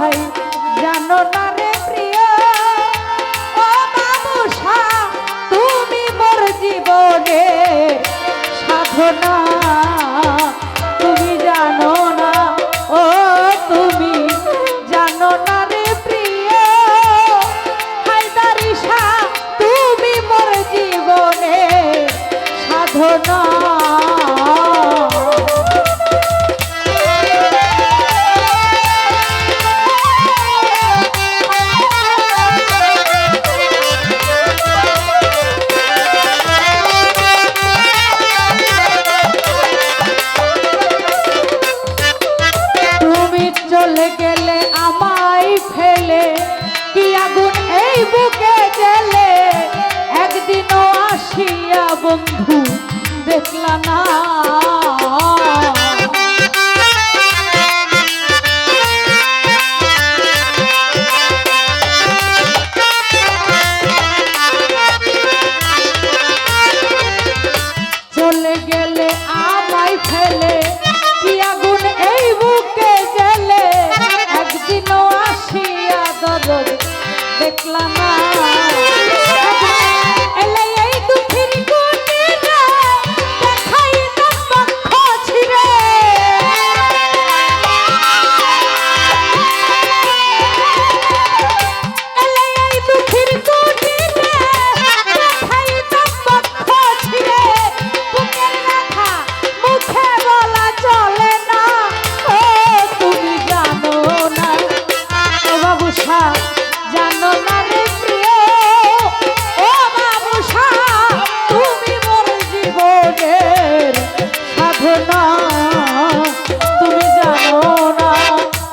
ভাই জানো না রে প্রিয় ও বাবুসা তুমি মোর জীবনে সাধনা তুমি জানো না ও তুমি জানো না রে প্রিয় হায়দারি শাহ তুমি মোর জীবনে সাধনা চলে গেলে আমায় ফেলে কি আগুন এই বুকে জ্বলে একদিনও আসিয়া বন্ধু দেখলা না চলে গেলে আমায় ফেলে কি আগুন এই বুকে জ্বলে একদিনও আসিয়া দরদ দেখলা না এলে এই দুঃখের গুণীরা দেখাই তার পক্ষ ছিড়ে এলে এই দুঃখের গুণীরা দেখাই তার পক্ষ ছিড়ে বুকের ব্যথা মুখে বলা চলে না ও তুমি জানো না ও বাবুসা জানো না রে প্রিয় ও বাবুসা তুমি মোর জীবনের সাধনা তুমি জানো না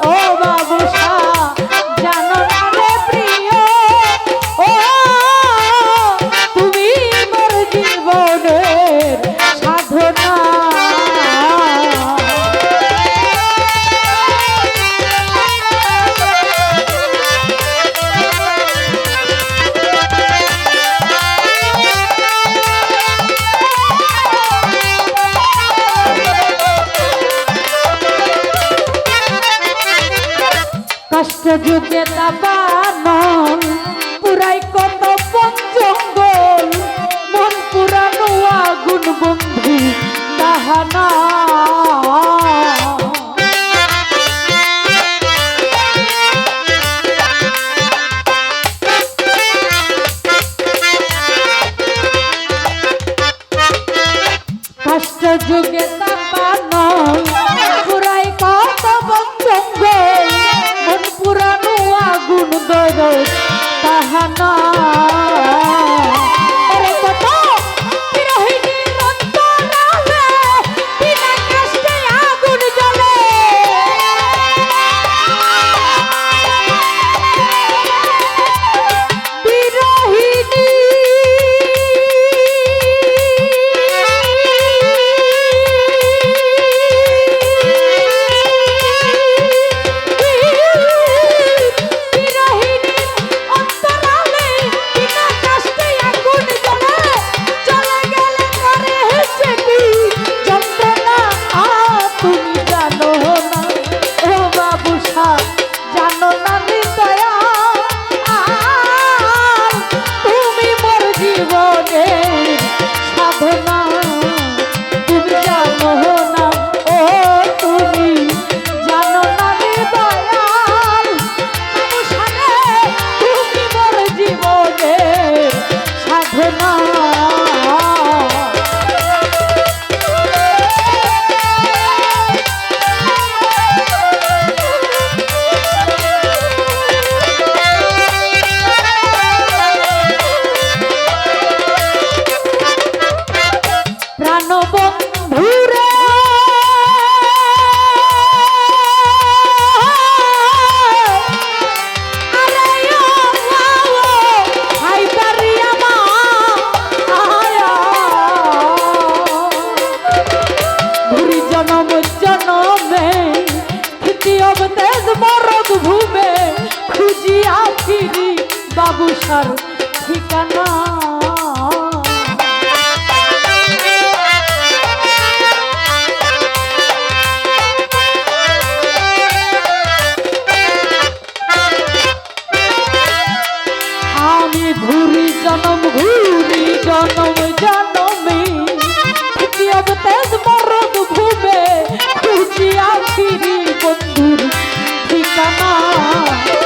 ও বাবুসা জানো না রে প্রিয় ও তুমি মোর জীবনের সাধনা কষ্ট যুগে দাবানল পুরাই কত পঞ্চঙ্গল মন পুরানো আগুন বন্ধু তাহানা কষ্ট যুগে দাবানল পুরাই কত পঞ্চঙ্গল মন পুরানো আগুন দরদ তাহানা ওরে কত বিরহিণীর অন্তরালে বিনা কষ্টে আগুন জ্বলে বিরহিণী জানো না দয়া তুমি মোর জীবনের সাধনা তুমি জানো না ও তুমি জানো না দয়াল তুমি মোর জীবনের সাধনা প্রাণবন্ধুরে জনম জনমে খিতিয়ব তেজ মরদ ভূমে খুঁজিয়া ফিরি বাবুসার ঠিকানা না